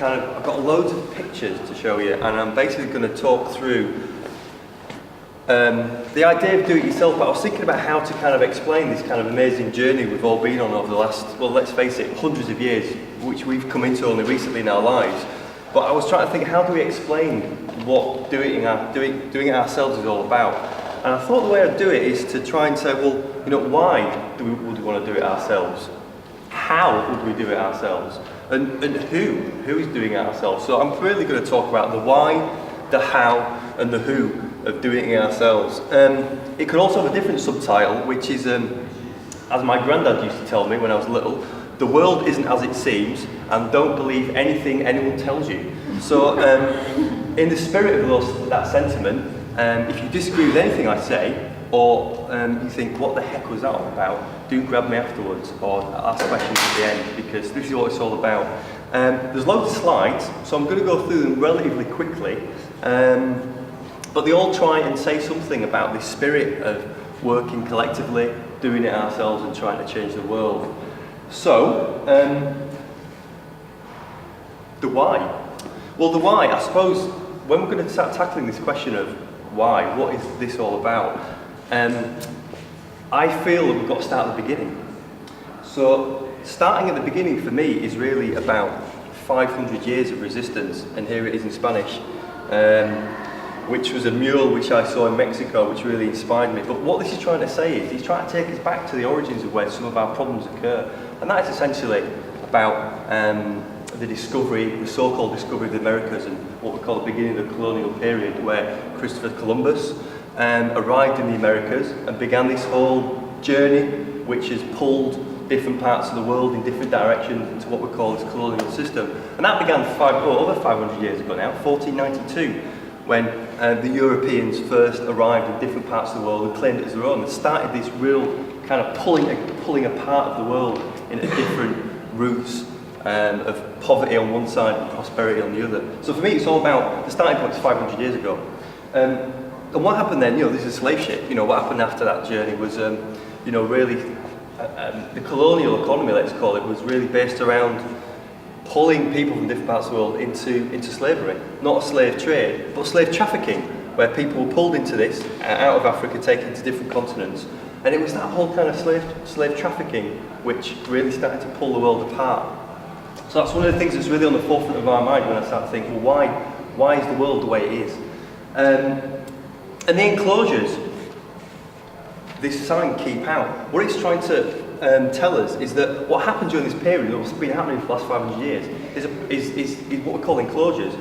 I've got loads of pictures to show you, and I'm basically going to talk through the idea of do it yourself, but I was thinking about how to kind of explain this kind of amazing journey we've all been on over the last, well, let's face it, hundreds of years, which we've come into only recently in our lives. But I was trying to think, how do we explain what doing it ourselves is all about? And I thought the way I'd do it is to try and say, well, you know, why would we want to do it ourselves? How would we do it ourselves? And who is doing it ourselves? So I'm really going to talk about the why, the how, and the who of doing it ourselves. It could also have a different subtitle, which is, as my granddad used to tell me when I was little, the world isn't as it seems, and don't believe anything anyone tells you. So in the spirit of that sentiment, if you disagree with anything I say, or you think, what the heck was that all about, do grab me afterwards, or ask questions at the end, because this is what it's all about. There's loads of slides, so I'm going to go through them relatively quickly, but they all try and say something about this spirit of working collectively, doing it ourselves and trying to change the world. So, the why. Well, the why, I suppose, when we're going to start tackling this question of why, what is this all about, I feel that we've got to start at the beginning. So, starting at the beginning for me is really about 500 years of resistance, and here it is in Spanish, which was a mural which I saw in Mexico, which really inspired me. But what this is trying to say is, he's trying to take us back to the origins of where some of our problems occur. And that is essentially about the discovery, the so-called discovery of the Americas, and what we call the beginning of the colonial period, where Christopher Columbus arrived in the Americas and began this whole journey, which has pulled different parts of the world in different directions into what we call this colonial system. And that began over 500 years ago now, 1492, when the Europeans first arrived in different parts of the world and claimed it as their own, and started this real kind of pulling apart of the world into different routes of poverty on one side and prosperity on the other. So for me, it's all about, the starting point is 500 years ago. And what happened then, this is a slave ship, what happened after that journey was, really, the colonial economy, let's call it, was really based around pulling people from different parts of the world into slavery. Not a slave trade, but slave trafficking, where people were pulled into this, out of Africa, taken to different continents. And it was that whole kind of slave trafficking which really started to pull the world apart. So that's one of the things that's really on the forefront of our mind when I start to think, well, why is the world the way it is? And the enclosures, this sign, keep out, what it's trying to tell us is that what happened during this period, what's been happening for the last 500 years, is what we call enclosures.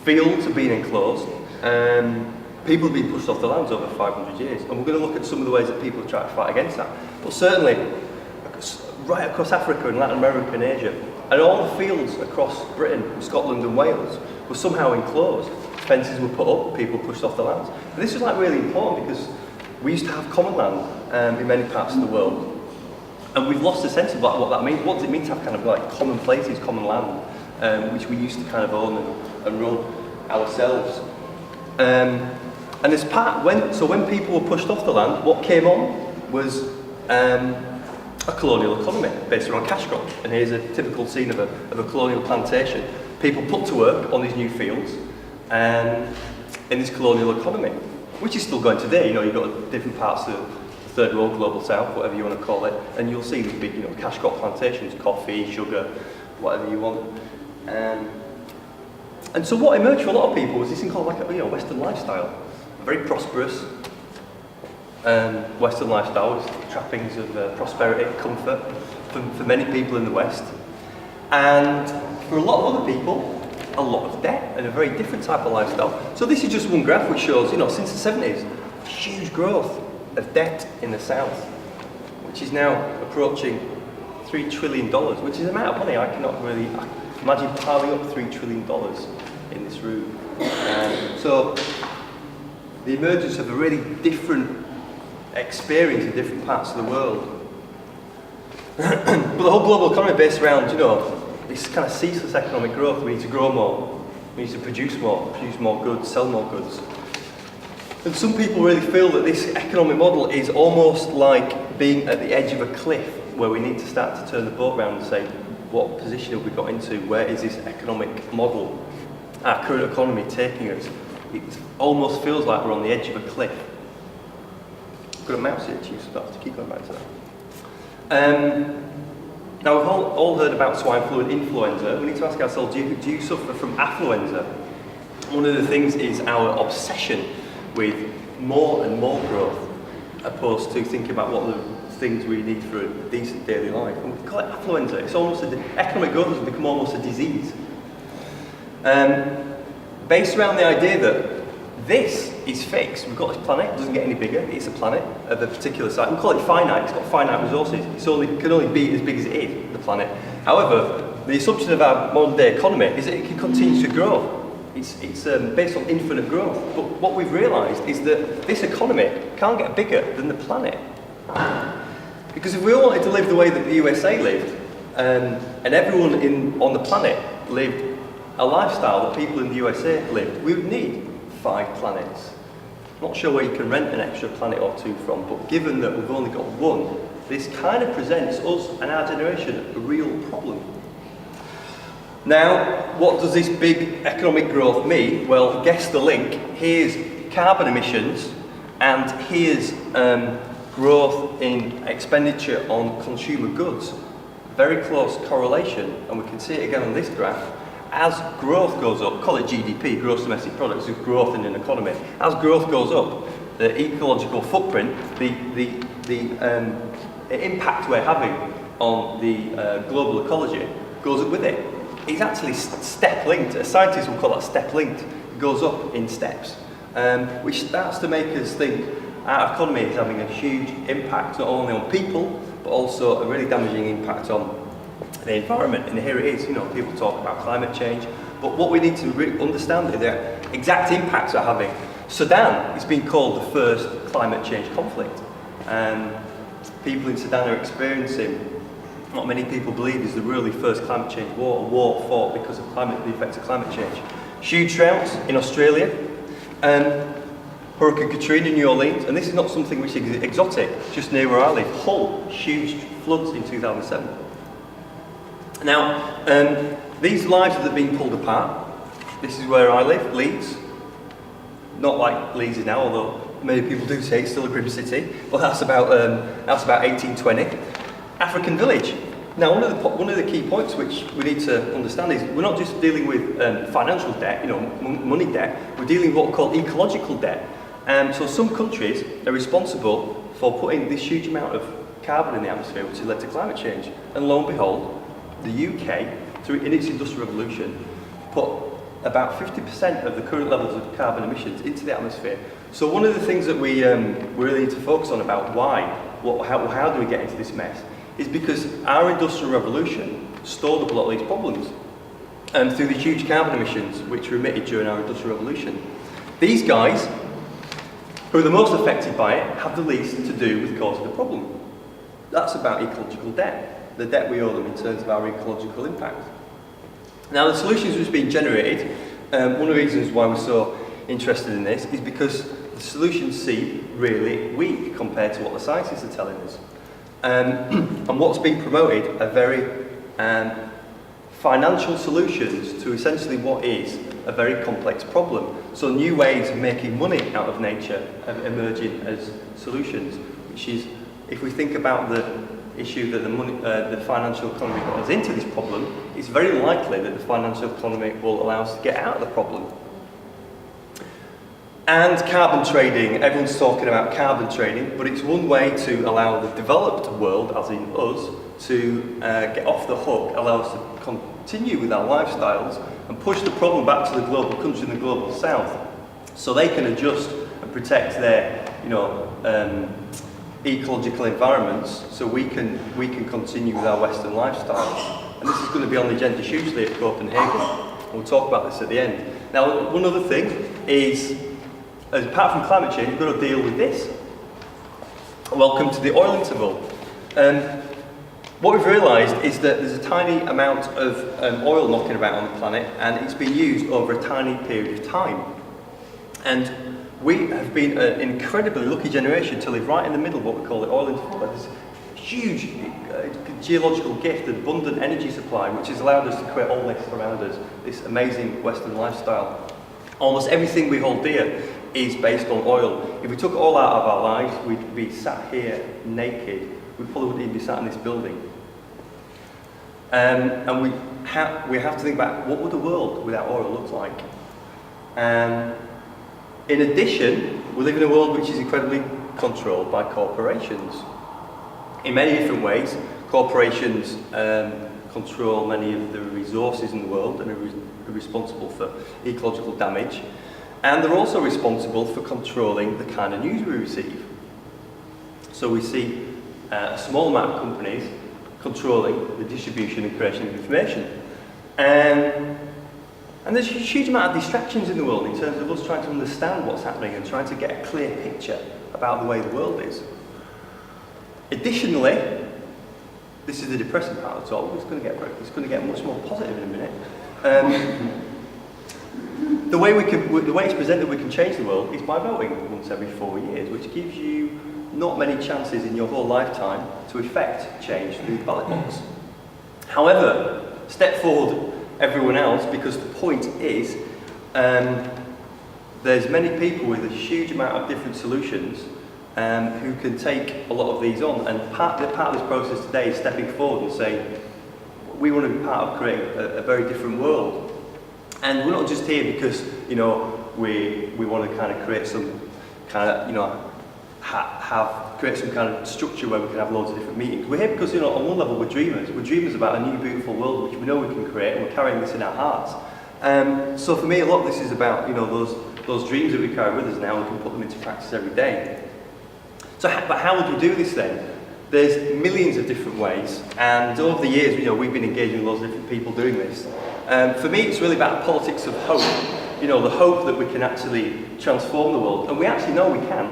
Fields have been enclosed, people have been pushed off the lands over 500 years, and we're going to look at some of the ways that people have tried to fight against that. But certainly, right across Africa and Latin America and Asia, and all the fields across Britain, Scotland and Wales were somehow enclosed. Fences were put up, people pushed off the lands. And this was really important because we used to have common land in many parts of the world. And we've lost a sense of what that means. What does it mean to have kind of common places, common land, which we used to kind of own and run ourselves. And as part, when people were pushed off the land, what came on was a colonial economy based around cash crop. And here's a typical scene of a colonial plantation. People put to work on these new fields in this colonial economy, which is still going today. You've got different parts of Third World, Global South, whatever you want to call it, and you'll see these big, cash crop plantations, coffee, sugar, whatever you want. And so what emerged for a lot of people was this thing called Western lifestyle, a very prosperous Western lifestyle with trappings of prosperity, comfort for many people in the West, and for a lot of other people, a lot of debt and a very different type of lifestyle. So this is just one graph which shows, since the 70s, huge growth of debt in the South, which is now approaching $3 trillion, which is an amount of money I cannot really imagine piling up $3 trillion in this room. So the emergence of a really different experience in different parts of the world. But the whole global economy based around, this kind of ceaseless economic growth. We need to grow more, we need to produce more goods, sell more goods. And some people really feel that this economic model is almost like being at the edge of a cliff where we need to start to turn the boat around and say, what position have we got into? Where is this economic model, our current economy, taking us? It almost feels like we're on the edge of a cliff. I've got a mouse here, Chief, so I have to keep going back to that. Now, we've all heard about swine flu and influenza. We need to ask ourselves, do you suffer from affluenza? One of the things is our obsession with more and more growth, opposed to thinking about what the things we need for a decent daily life. And we call it affluenza. It's almost economic growth has become almost a disease. Based around the idea that this is fixed. We've got this planet, it doesn't get any bigger, it's a planet of a particular size. We call it finite, it's got finite resources. It can only be as big as it is, the planet. However, the assumption of our modern day economy is that it can continue to grow. It's based on infinite growth. But what we've realised is that this economy can't get bigger than the planet. Because if we all wanted to live the way that the USA lived, and everyone on the planet lived a lifestyle that people in the USA lived, we would need 5 planets. Not sure where you can rent an extra planet or 2 from, but given that we've only got 1, this kind of presents us and our generation a real problem. Now, what does this big economic growth mean? Well, guess the link. Here's carbon emissions, and here's growth in expenditure on consumer goods. Very close correlation, and we can see it again on this graph. As growth goes up, call it GDP, gross domestic product, is growth in an economy. As growth goes up, the ecological footprint, the impact we're having on the global ecology goes up with it. It's actually step-linked. Scientists will call that step-linked. It goes up in steps, which starts to make us think our economy is having a huge impact not only on people, but also a really damaging impact on the environment. And here it is, people talk about climate change, but what we need to understand is the exact impacts are having. Sudan is being called the first climate change conflict. People in Sudan are experiencing what many people believe is the really first climate change war, a war fought because of the effects of climate change. Huge droughts in Australia, Hurricane Katrina in New Orleans, and this is not something which is exotic, just near where I live. Hull, huge floods in 2007. Now, these lives that are being pulled apart. This is where I live, Leeds. Not like Leeds is now, although many people do say it's still a grim city. But that's about 1820. African village. Now, one of the key points which we need to understand is we're not just dealing with financial debt, money debt. We're dealing with what we call ecological debt. So some countries are responsible for putting this huge amount of carbon in the atmosphere, which has led to climate change. And lo and behold, the UK, in its industrial revolution, put about 50% of the current levels of carbon emissions into the atmosphere. So one of the things that we really need to focus on about how do we get into this mess, is because our industrial revolution stored up a lot of these problems through the huge carbon emissions which were emitted during our industrial revolution. These guys, who are the most affected by it, have the least to do with causing the problem. That's about ecological debt, the debt we owe them in terms of our ecological impact. Now, the solutions which have been generated, one of the reasons why we're so interested in this is because the solutions seem really weak compared to what the scientists are telling us. And what's being promoted are very financial solutions to essentially what is a very complex problem. So new ways of making money out of nature are emerging as solutions, which is, if we think about the issue that the financial economy got us into this problem, it's very likely that the financial economy will allow us to get out of the problem. And carbon trading, everyone's talking about carbon trading, but it's one way to allow the developed world, as in us, to get off the hook, allow us to continue with our lifestyles and push the problem back to the global country and the global south, so they can adjust and protect their, ecological environments, so we can continue with our Western lifestyles. And this is going to be on the agenda hugely at Copenhagen. We'll talk about this at the end. Now, one other thing is, apart from climate change, we've got to deal with this. Welcome to the oil interval. What we've realised is that there's a tiny amount of oil knocking about on the planet, and it's been used over a tiny period of time. And we have been an incredibly lucky generation to live right in the middle of what we call the oil interval. There's huge geological gift, abundant energy supply, which has allowed us to create all this around us, this amazing Western lifestyle. Almost everything we hold dear is based on oil. If we took it all out of our lives, we'd be sat here naked. We probably wouldn't even be sat in this building. And we have to think about what would the world without oil look like. In addition, we live in a world which is incredibly controlled by corporations. In many different ways, corporations control many of the resources in the world and are responsible for ecological damage. And they're also responsible for controlling the kind of news we receive. So we see a small amount of companies controlling the distribution and creation of information. And there's a huge amount of distractions in the world in terms of us trying to understand what's happening and trying to get a clear picture about the way the world is. Additionally, this is the depressing part of the talk. It's going to get much more positive in a minute. The way it's presented, we can change the world is by voting once every 4 years, which gives you not many chances in your whole lifetime to effect change through the ballot box. However, step forward, everyone else, because the point is there's many people with a huge amount of different solutions who can take a lot of these on, and part of this process today is stepping forward and saying we want to be part of creating a very different world. And we're not just here because we want to kind of create some kind of create some kind of structure where we can have loads of different meetings. We're here because on one level we're dreamers. We're dreamers about a new beautiful world which we know we can create, and we're carrying this in our hearts. So for me, a lot of this is about those dreams that we carry with us now. We can put them into practice every day. But how would we do this then? There's millions of different ways, and over the years, we've been engaging with lots of different people doing this. For me, it's really about politics of hope. The hope that we can actually transform the world, and we actually know we can.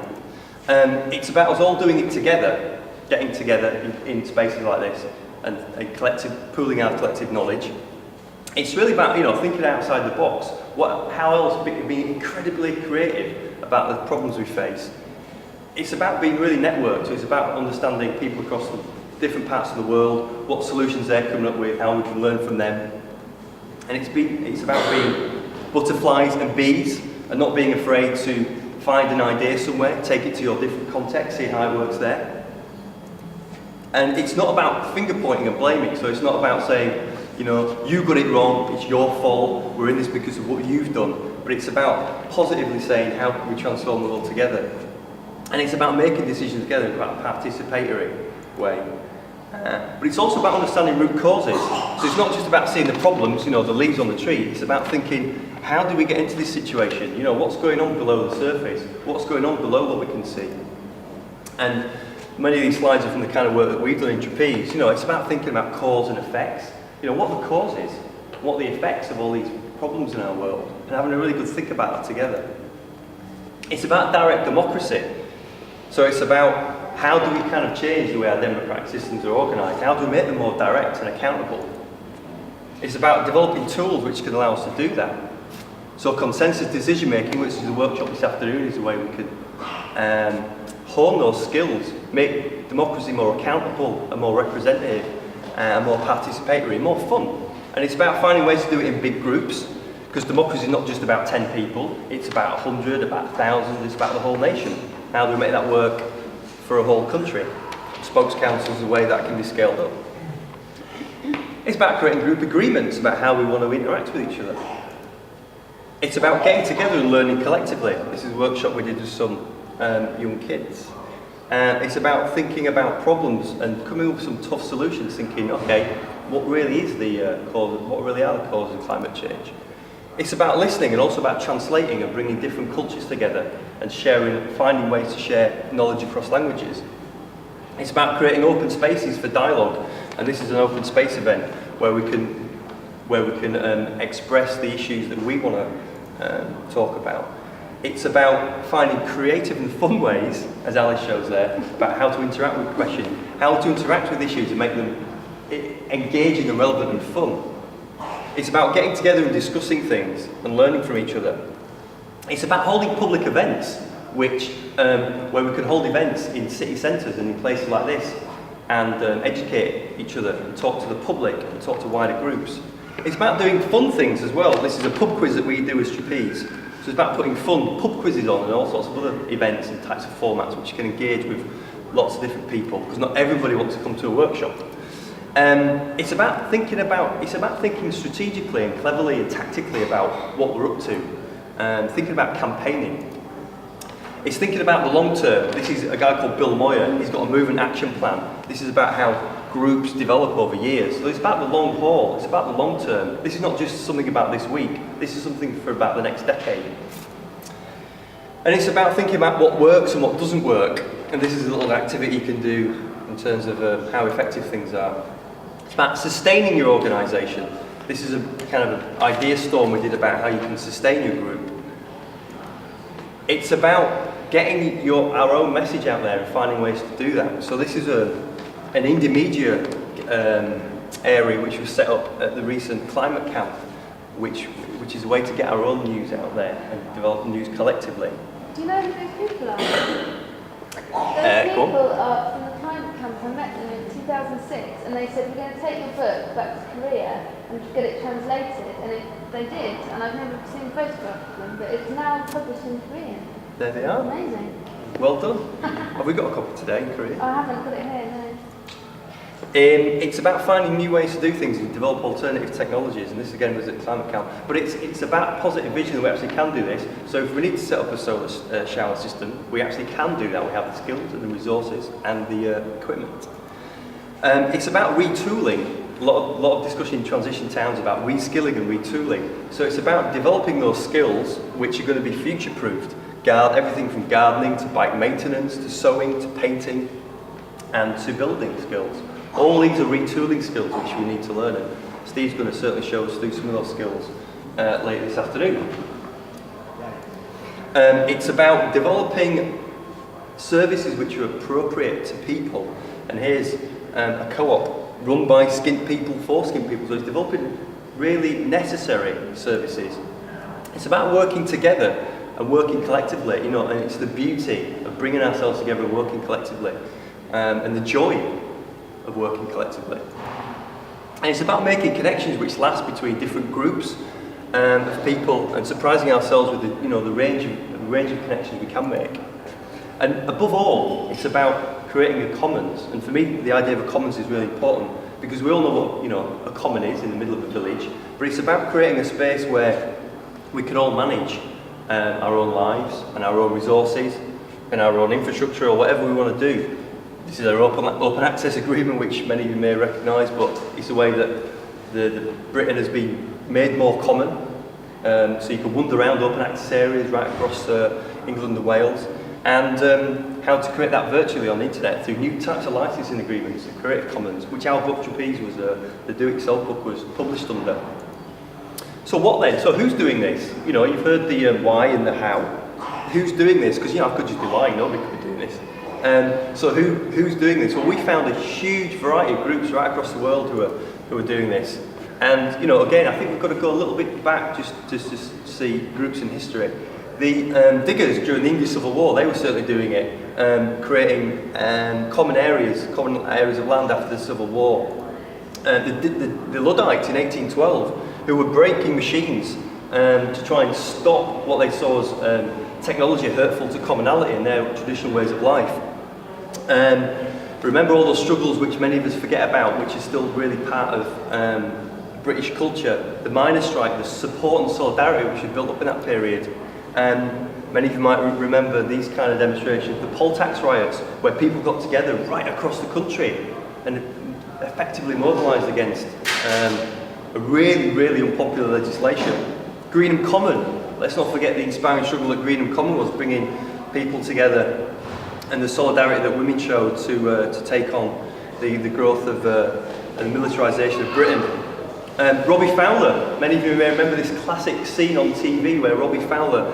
It's about us all doing it together, getting together in spaces like this, and pooling our collective knowledge. It's really about thinking outside the box. How else being incredibly creative about the problems we face. It's about being really networked. So it's about understanding people across the different parts of the world, what solutions they're coming up with, how we can learn from them. And it's about being butterflies and bees, and not being afraid to find an idea somewhere, take it to your different context, see how it works there. And it's not about finger pointing and blaming. So it's not about saying, you got it wrong, it's your fault, we're in this because of what you've done. But it's about positively saying, how can we transform the world together? And it's about making decisions together in quite a participatory way. But it's also about understanding root causes. So it's not just about seeing the problems, the leaves on the tree. It's about thinking, how do we get into this situation? What's going on below the surface? What's going on below what we can see? And many of these slides are from the kind of work that we've done in Trapese. It's about thinking about cause and effects. What are the causes? What are the effects of all these problems in our world? And having a really good think about that together. It's about direct democracy. So it's about how do we kind of change the way our democratic systems are organised? How do we make them more direct and accountable? It's about developing tools which can allow us to do that. So consensus decision making, which is the workshop this afternoon, is the way we can hone those skills, make democracy more accountable and more representative and more participatory, more fun. And it's about finding ways to do it in big groups, because democracy is not just about 10 people, it's about 100, about 1,000, it's about the whole nation. How do we make that work for a whole country? Spokes councils is a way that can be scaled up. It's about creating group agreements about how we want to interact with each other. It's about getting together and learning collectively. This is a workshop we did with some young kids. It's about thinking about problems and coming up with some tough solutions, thinking, okay, what really is the cause? What really are the causes of climate change? It's about listening and also about translating and bringing different cultures together and finding ways to share knowledge across languages. It's about creating open spaces for dialogue, and this is an open space event where we can express the issues that we want to talk about. It's about finding creative and fun ways, as Alice shows there, about how to interact with questions, how to interact with issues and make them engaging and relevant and fun. It's about getting together and discussing things and learning from each other. It's about holding public events, where we can hold events in city centres and in places like this, and educate each other and talk to the public and talk to wider groups. It's about doing fun things as well. This is a pub quiz that we do as Trapese. So it's about putting fun pub quizzes on and all sorts of other events and types of formats which you can engage with lots of different people, because not everybody wants to come to a workshop. It's about thinking strategically and cleverly and tactically about what we're up to, thinking about campaigning. It's thinking about the long term. This is a guy called Bill Moyer. He's got a movement action plan. This is about how groups develop over years. So it's about the long haul. It's about the long term. This is not just something about this week. This is something for about the next decade. And it's about thinking about what works and what doesn't work. And this is a little activity you can do in terms of how effective things are. It's about sustaining your organisation. This is a kind of an idea storm we did about how you can sustain your group. It's about getting our own message out there and finding ways to do that. So this is an indie media area which was set up at the recent climate camp, which is a way to get our own news out there and develop news collectively. Do you know who those people are? Those people are from the climate camp. I met them in 2006, and they said, we're going to take your book back to Korea and get it translated, and they did, and I've never seen a photograph of them, but it's now published in Korean. There they are. Amazing. Well done. Have we got a copy today in Korea? I haven't got it here, no. It's about finding new ways to do things and develop alternative technologies, and this again was at climate camp. But it's about positive vision that we actually can do this. So if we need to set up a solar shower system, we actually can do that. We have the skills and the resources and the equipment. It's about retooling. A lot of discussion in transition towns about reskilling and retooling. So it's about developing those skills which are going to be future-proofed. Everything from gardening to bike maintenance to sewing to painting and to building skills. All these are retooling skills which we need to learn, and Steve's going to certainly show us through some of those skills later this afternoon. It's about developing services which are appropriate to people, and here's a co-op run by skint people for skint people, so it's developing really necessary services. It's about working together and working collectively, and it's the beauty of bringing ourselves together and working collectively, and the joy of working collectively. And it's about making connections which last between different groups of people and surprising ourselves with the range of connections we can make. And above all, it's about creating a commons. And for me, the idea of a commons is really important, because we all know what a common is in the middle of a village, but it's about creating a space where we can all manage our own lives and our own resources and our own infrastructure or whatever we want to do. This is our open access agreement, which many of you may recognise, but it's a way that Britain has been made more common. So you can wander around open access areas right across England and Wales, and how to create that virtually on the internet through new types of licensing agreements and Creative Commons, which our book Trapese was, the do-it-yourself book was published under. So what then? So who's doing this? You've heard the why and the how. Who's doing this? Because I could just do why, nobody could be doing this. So who's doing this? Well, we found a huge variety of groups right across the world who are doing this. And again, I think we've got to go a little bit back just to see groups in history. The diggers during the English Civil War, they were certainly doing it, creating common areas of land after the Civil War. The Luddites in 1812, who were breaking machines to try and stop what they saw as technology hurtful to commonality and their traditional ways of life. Remember all those struggles which many of us forget about, which is still really part of British culture. The miners' strike, the support and solidarity which was built up in that period. Many of you might remember these kind of demonstrations, the poll tax riots, where people got together right across the country and effectively mobilised against a really, really unpopular legislation. Greenham Common, let's not forget the inspiring struggle that Greenham Common was, bringing people together, and the solidarity that women showed to take on the growth of and the militarisation of Britain. Robbie Fowler, many of you may remember this classic scene on TV where Robbie Fowler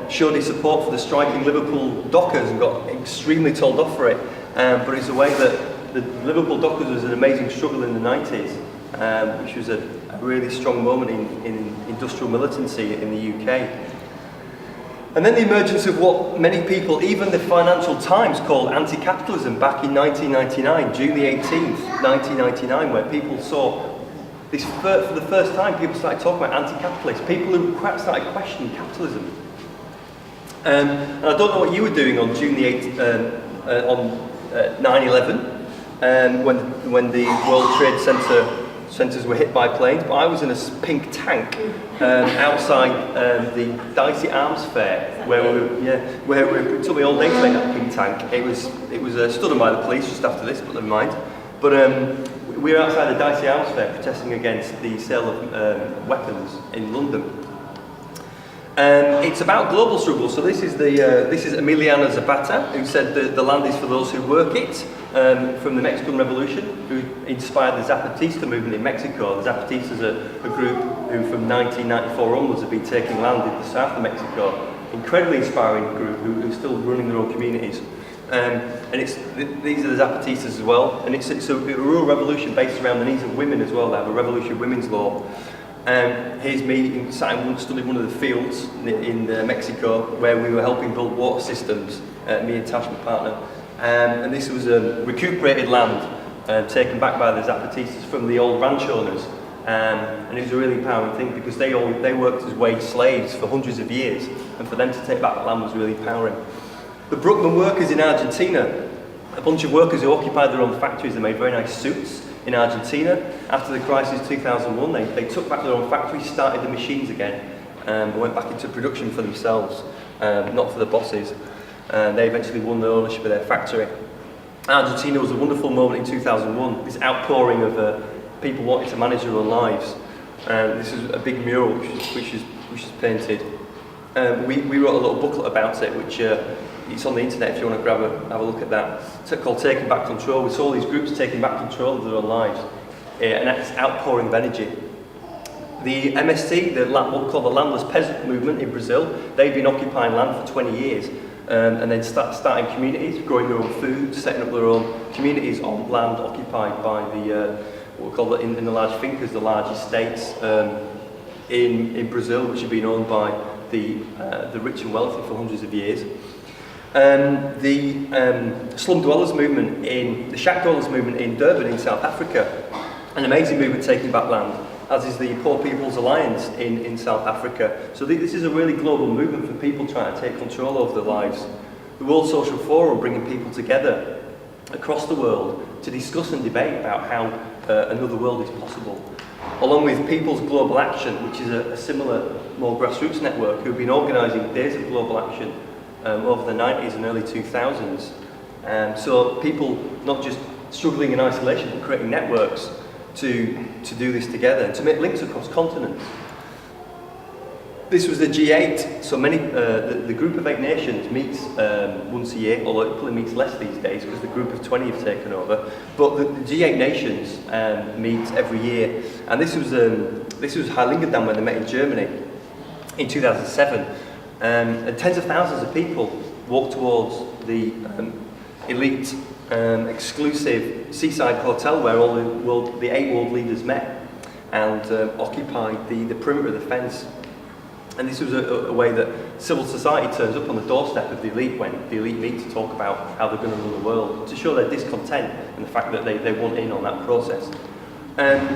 showed his support for the striking Liverpool dockers and got extremely told off for it. But it's a way that the Liverpool dockers was an amazing struggle in the 90s, which was a really strong moment in industrial militancy in the UK. And then the emergence of what many people, even the Financial Times, called anti-capitalism back in 1999, June the 18th, 1999, where people saw this, for the first time, people started talking about anti-capitalists, people who started questioning capitalism. And I don't know what you were doing on June the 8th, on 9/11, when the World Trade Centers were hit by planes, but I was in a pink tank outside the Dicey Arms Fair, where it took me all day to make that pink tank. It was stood on by the police just after this, but never mind. But we were outside the Dicey Arms Fair protesting against the sale of weapons in London. It's about global struggle. So this is Emiliano Zapata, who said the land is for those who work it, from the Mexican Revolution, who inspired the Zapatista movement in Mexico. The Zapatistas are a group who from 1994 onwards have been taking land in the south of Mexico. Incredibly inspiring group who are still running their own communities. And these are the Zapatistas as well. And it's a rural revolution based around the needs of women as well. They have a revolutionary women's law. Here's me studying one of the fields in Mexico where we were helping build water systems, me and Tash, my partner. And this was recuperated land taken back by the Zapatistas from the old ranch owners. And it was a really empowering thing because they worked as wage slaves for hundreds of years, and for them to take back that land was really empowering. The Bruckmann workers in Argentina, a bunch of workers who occupied their own factories, they made very nice suits in Argentina. After the crisis 2001, they took back their own factories, started the machines again, and went back into production for themselves, not for the bosses. And they eventually won the ownership of their factory. Argentina was a wonderful moment in 2001, this outpouring of people wanting to manage their own lives. This is a big mural which is painted. We wrote a little booklet about it, which it's on the internet if you want to have a look at that. It's called Taking Back Control. We saw all these groups taking back control of their own lives, and that's outpouring of energy. The MST, what we call the Landless Peasant Movement in Brazil, they've been occupying land for 20 years, and then starting communities, growing their own food, setting up their own communities on land occupied by what we call in the large fincas, the large estates in Brazil, which have been owned by the rich and wealthy for hundreds of years. The slum dwellers movement the shack dwellers movement in Durban in South Africa, an amazing movement taking back land, as is the Poor People's Alliance in South Africa. So this is a really global movement for people trying to take control over their lives. The World Social Forum bringing people together across the world to discuss and debate about how another world is possible. Along with People's Global Action, which is a similar, more grassroots network, who've been organising days of global action over the 90s and early 2000s. So people not just struggling in isolation, but creating networks to do this together and to make links across continents. This was the G8, so the group of 8 nations meets once a year, although it probably meets less these days because the group of 20 have taken over. But the G8 nations meet every year, and this was Heiligendamm when they met in Germany in 2007. And tens of thousands of people walked towards the elite, exclusive seaside hotel where all the 8 world leaders met and occupied the perimeter of the fence. And this was a way that civil society turns up on the doorstep of the elite when the elite meet to talk about how they're going to run the world, to show their discontent and the fact that they want in on that process. And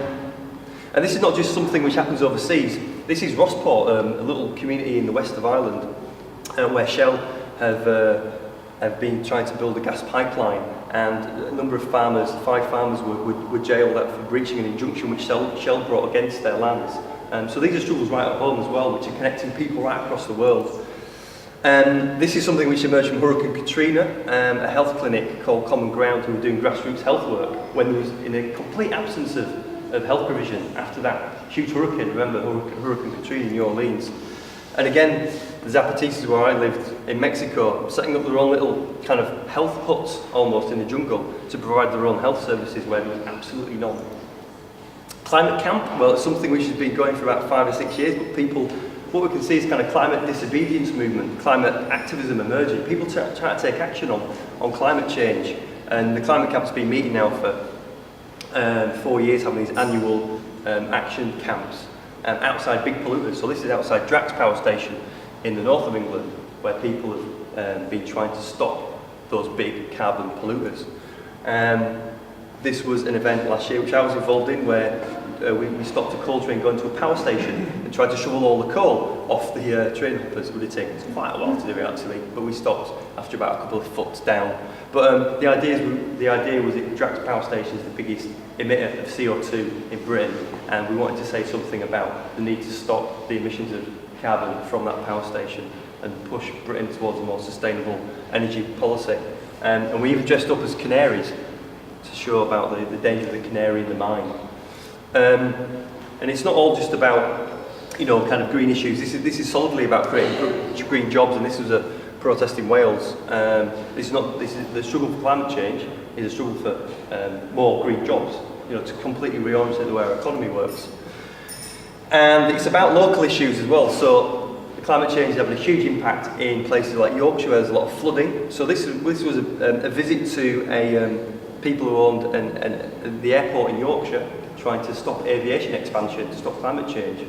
this is not just something which happens overseas. This is Rossport, a little community in the west of Ireland, where Shell have been trying to build a gas pipeline, and a number of farmers, 5 farmers, were jailed for breaching an injunction which Shell brought against their lands. So these are struggles right at home as well, which are connecting people right across the world. This is something which emerged from Hurricane Katrina, a health clinic called Common Ground, who were doing grassroots health work when there was in a complete absence of health provision after that huge hurricane. Remember Hurricane Katrina in New Orleans. And again, the Zapatistas, where I lived in Mexico, setting up their own little kind of health huts almost in the jungle to provide their own health services where there was absolutely none. Climate camp, well, it's something which has been going for about 5 or 6 years, but what we can see is kind of climate disobedience movement, climate activism emerging. People try to take action on climate change, and the climate camp's been meeting now for 4 years, having these annual action camps outside big polluters. So this is outside Drax Power Station in the north of England. where people have been trying to stop those big carbon polluters. This was an event last year which I was involved in, where we stopped a coal train going to a power station and tried to shovel all the coal off the train hoppers. It would have taken us quite a while to do it actually, but we stopped after about a couple of foot down. But the idea was that Drax Power Station is the biggest emitter of CO2 in Britain, and we wanted to say something about the need to stop the emissions of carbon from that power station and push Britain towards a more sustainable energy policy. And we even dressed up as canaries to show about the danger of the canary in the mine. And it's not all just about, kind of green issues. This is solidly about creating green jobs, and this was a protest in Wales. The struggle for climate change is a struggle for more green jobs, to completely reorient the way our economy works. And it's about local issues as well. So climate change is having a huge impact in places like Yorkshire, where there's a lot of flooding. So this was a visit to people who owned the airport in Yorkshire, trying to stop aviation expansion, to stop climate change.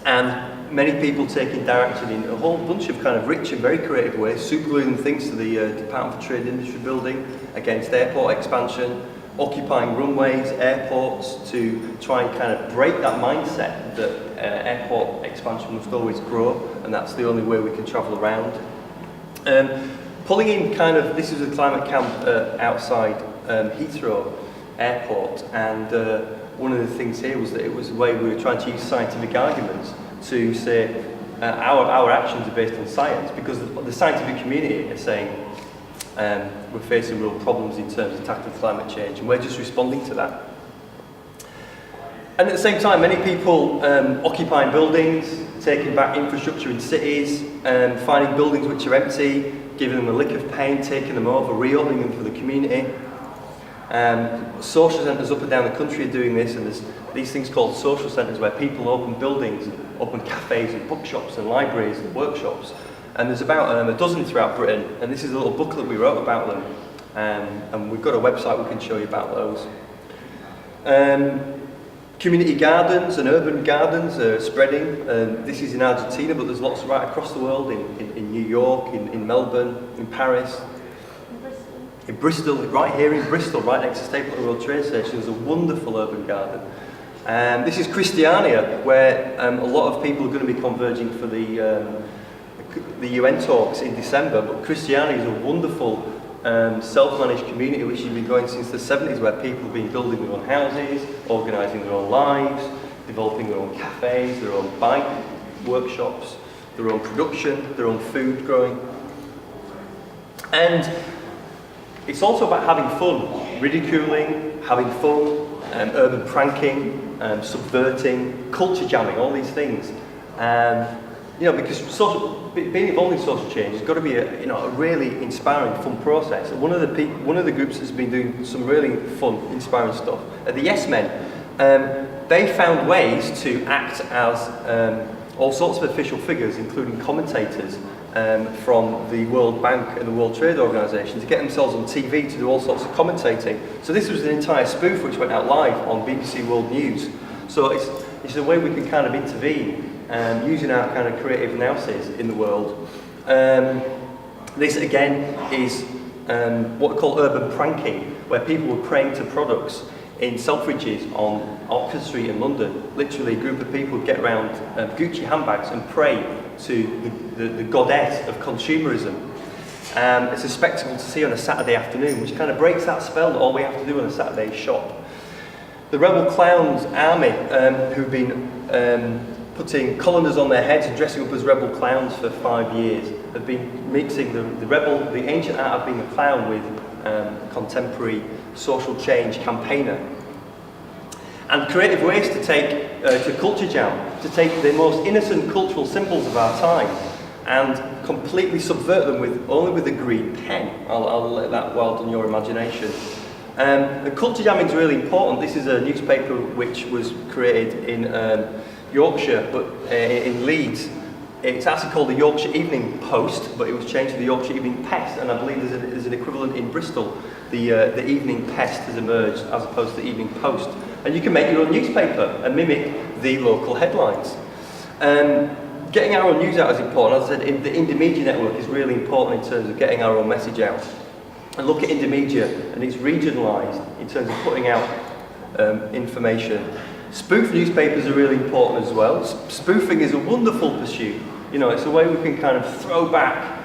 And many people taking direction in a whole bunch of kind of rich and very creative ways, supergluing things to the Department for Trade and Industry building against airport expansion, occupying runways, airports, to try and kind of break that mindset that airport expansion must always grow, and that's the only way we can travel around. Pulling in this is a climate camp outside Heathrow Airport, and one of the things here was that it was a way we were trying to use scientific arguments to say our actions are based on science, because the scientific community is saying we're facing real problems in terms of tackling climate change, and we're just responding to that. And at the same time, many people occupying buildings, taking back infrastructure in cities, finding buildings which are empty, giving them a lick of paint, taking them over, reopening them for the community. Social centres up and down the country are doing this, and there's these things called social centres where people open buildings, open cafes and bookshops and libraries and workshops. And there's about a dozen throughout Britain, and this is a little booklet we wrote about them, and we've got a website we can show you about those. Community gardens and urban gardens are spreading. This is in Argentina, but there's lots right across the world, in New York, in Melbourne, in Paris. In Bristol, right here in Bristol, right next to Stapleton Road train station, there's a wonderful urban garden. This is Christiania, where a lot of people are going to be converging for the UN talks in December. But Christiania is a wonderful self-managed community which has been going since the 70s, where people have been building their own houses, organising their own lives, developing their own cafes, their own bike workshops, their own production, their own food growing. And it's also about having fun, ridiculing, having fun, urban pranking, subverting, culture jamming, all these things. Because being involved in social change has got to be a really inspiring, fun process. And one of the groups that's been doing some really fun, inspiring stuff are the Yes Men. They found ways to act as all sorts of official figures, including commentators, from the World Bank and the World Trade Organization, to get themselves on TV to do all sorts of commentating. So this was an entire spoof which went out live on BBC World News. So it's a way we can kind of intervene, using our kind of creative nous in the world. This again is what we call urban pranking, where people were praying to products in Selfridges on Oxford Street in London. Literally a group of people would get around Gucci handbags and pray to the goddess of consumerism. It's a spectacle to see on a Saturday afternoon, which kind of breaks that spell that all we have to do on a Saturday is shop. The Rebel Clowns Army, who've been putting colanders on their heads and dressing up as rebel clowns for 5 years, have been mixing the ancient art of being a clown with contemporary social change campaigner. And creative ways to take to culture jam, to take the most innocent cultural symbols of our time and completely subvert them only with a green pen. I'll let that wild on your imagination. The culture jamming is really important. This is a newspaper which was created in Yorkshire, but in Leeds. It's actually called the Yorkshire Evening Post, but it was changed to the Yorkshire Evening Pest, and I believe there's an equivalent in Bristol. The Evening Pest has emerged as opposed to the Evening Post. And you can make your own newspaper and mimic the local headlines. Getting our own news out is important. As I said, the Indomedia network is really important in terms of getting our own message out. And look at Indomedia, and it's regionalised in terms of putting out information. Spoof newspapers are really important as well. Spoofing is a wonderful pursuit. You know, it's a way we can kind of throw back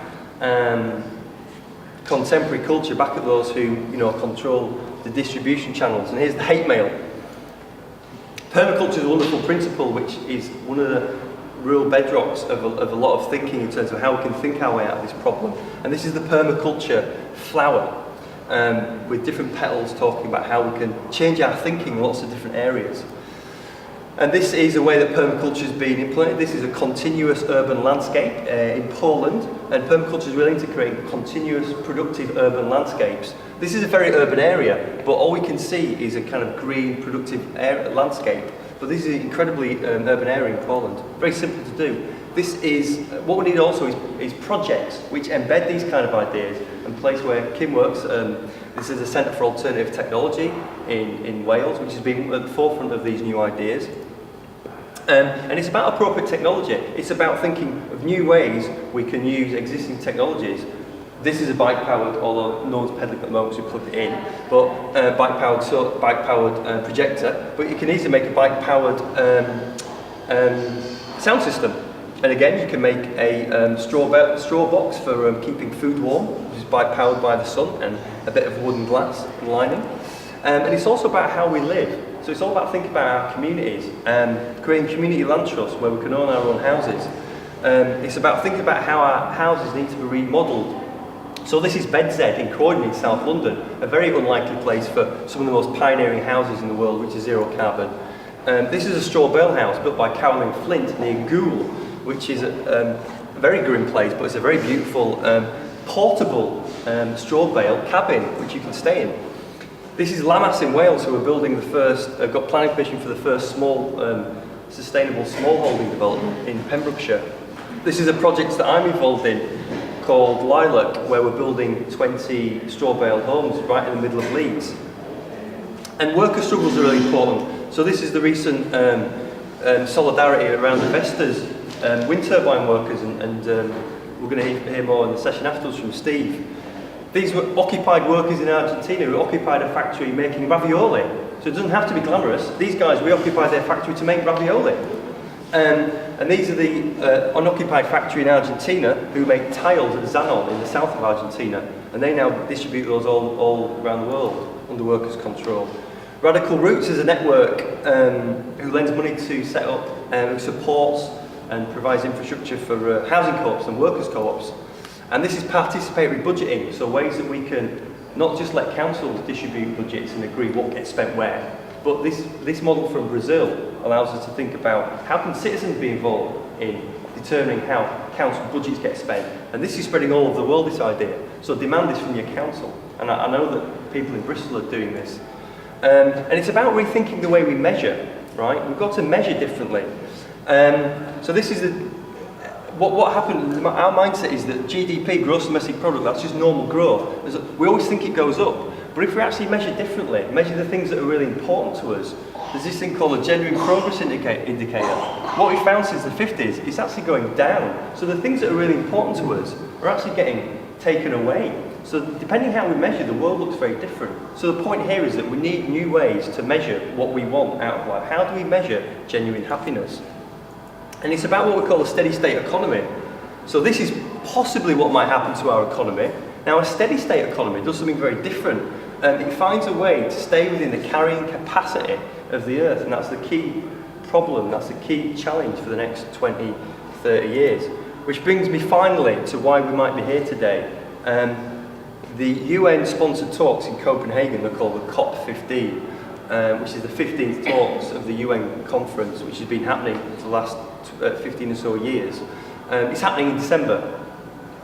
contemporary culture back at those who, you know, control the distribution channels. And here's the hate mail. Permaculture is a wonderful principle, which is one of the real bedrocks of a lot of thinking in terms of how we can think our way out of this problem. And this is the permaculture flower, with different petals talking about how we can change our thinking in lots of different areas. And this is a way that permaculture has been implemented. This is a continuous urban landscape in Poland, and permaculture is willing to create continuous productive urban landscapes. This is a very urban area, but all we can see is a kind of green productive landscape. But this is an incredibly urban area in Poland. Very simple to do. This is, what we need also is projects which embed these kind of ideas, and place where Kim works. This is a Centre for Alternative Technology in Wales, which has been at the forefront of these new ideas. And it's about appropriate technology. It's about thinking of new ways we can use existing technologies. This is a bike-powered, although no one's pedaling at the moment, so we plug it in, but bike-powered projector. But you can easily make a bike-powered sound system. And again, you can make a straw box for keeping food warm, which is bike-powered by the sun, and a bit of wooden glass lining. And it's also about how we live. So it's all about thinking about our communities, creating community land trusts where we can own our own houses. It's about thinking about how our houses need to be remodelled. So this is Bedzed in Croydon in South London, a very unlikely place for some of the most pioneering houses in the world, which is zero carbon. This is a straw bale house built by Carolyn Flint near Goole, which is a very grim place, but it's a very beautiful portable straw bale cabin which you can stay in. This is Lammas in Wales, who are building the first, got planning permission for the first small, sustainable smallholding development in Pembrokeshire. This is a project that I'm involved in called Lilac, where we're building 20 straw bale homes right in the middle of Leeds. And worker struggles are really important. So this is the recent solidarity around investors, wind turbine workers, and we're going to hear more in the session afterwards from Steve. These were occupied workers in Argentina who occupied a factory making ravioli. So it doesn't have to be glamorous. These guys reoccupied their factory to make ravioli. And these are the unoccupied factory in Argentina who make tiles at Zanon in the south of Argentina. And they now distribute those all around the world under workers' control. Radical Roots is a network who lends money to set up, who supports and provides infrastructure for housing co-ops and workers' co-ops. And this is participatory budgeting, so ways that we can not just let councils distribute budgets and agree what gets spent where, but this model from Brazil allows us to think about how can citizens be involved in determining how council budgets get spent. And this is spreading all over the world, this idea. So demand this from your council. And I know that people in Bristol are doing this. And it's about rethinking the way we measure, right? We've got to measure differently. So this is what happened, our mindset is that GDP, gross domestic product, that's just normal growth. We always think it goes up, but if we actually measure differently, measure the things that are really important to us, there's this thing called a genuine progress indicator. What we found since the 50s, it's actually going down. So the things that are really important to us are actually getting taken away. So depending how we measure, the world looks very different. So the point here is that we need new ways to measure what we want out of life. How do we measure genuine happiness? And it's about what we call a steady state economy. So this is possibly what might happen to our economy. Now a steady state economy does something very different. It finds a way to stay within the carrying capacity of the earth, and that's the key problem, that's the key challenge for the next 20, 30 years. Which brings me finally to why we might be here today. The UN-sponsored talks in Copenhagen are called the COP15, which is the 15th talks of the UN conference, which has been happening for the last 15 or so years. It's happening in December,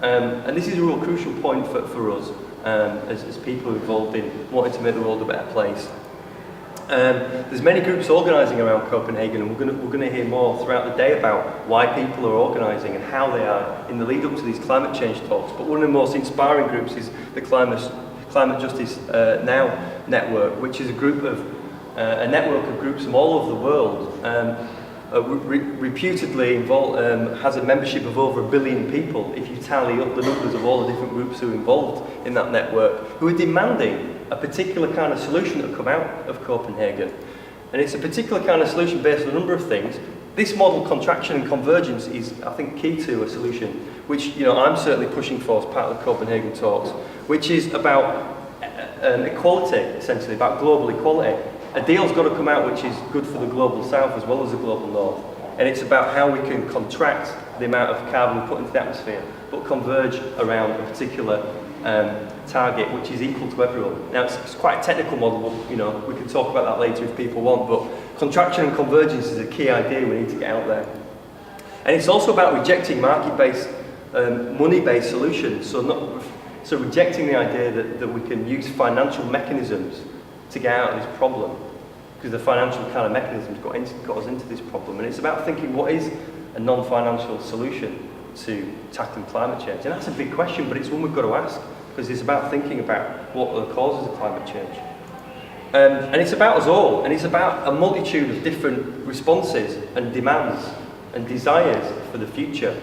and this is a real crucial point for us as people involved in wanting to make the world a better place. There's many groups organising around Copenhagen, and we're going to hear more throughout the day about why people are organising and how they are in the lead up to these climate change talks. But one of the most inspiring groups is the Climate Justice Now network, which is a network of groups from all over the world reputedly has a membership of over 1 billion people, if you tally up the numbers of all the different groups who are involved in that network, who are demanding a particular kind of solution to come out of Copenhagen. And it's a particular kind of solution based on a number of things. This model, contraction and convergence, is, I think, key to a solution, which I'm certainly pushing for as part of the Copenhagen talks, which is about equality, essentially, about global equality. A deal's got to come out which is good for the global south as well as the global north. And it's about how we can contract the amount of carbon we put into the atmosphere, but converge around a particular target which is equal to everyone. Now it's quite a technical model, but we can talk about that later if people want, but contraction and convergence is a key idea we need to get out there. And it's also about rejecting market-based, money-based solutions, so rejecting the idea that we can use financial mechanisms to get out of this problem, because the financial kind of mechanisms got us into this problem. And it's about thinking, what is a non-financial solution to tackling climate change? And that's a big question, but it's one we've got to ask, because it's about thinking about what are the causes of climate change. And it's about us all, and it's about a multitude of different responses and demands and desires for the future.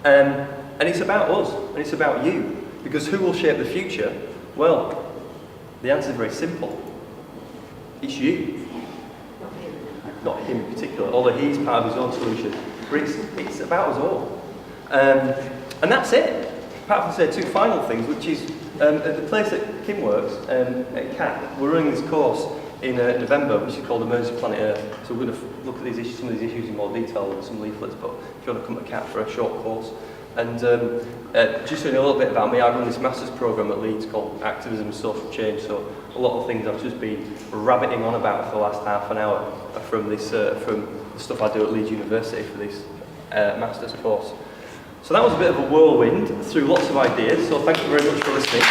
And it's about us, and it's about you, because who will shape the future? Well, the answer is very simple. It's you. Not him in particular, although he's part of his own solution. But it's about us all. And that's it. Apart from say two final things, which is at the place that Kim works, at CAT, we're running this course in November, which is called Emergency Planet Earth. So we're going to look at these issues, some of these issues in more detail and some leaflets, but if you want to come to CAT for a short course. And just so you know a little bit about me, I run this master's programme at Leeds called Activism and Social Change, so a lot of things I've just been rabbiting on about for the last half an hour from this, from the stuff I do at Leeds University for this master's course. So that was a bit of a whirlwind through lots of ideas, so thank you very much for listening.